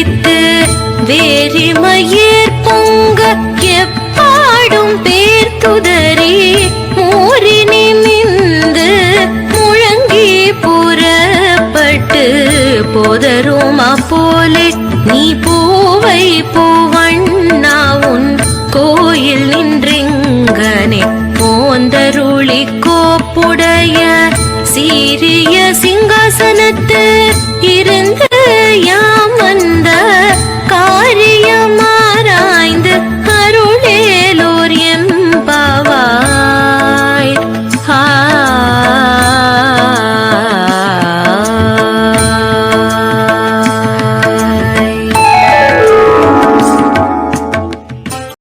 விழித்து வேரிமயிர் பொங்க எப்பாடும் பேர்த்துதறி மூரினி நின்று முழங்கி புறப்பட்டு போதருமா போலே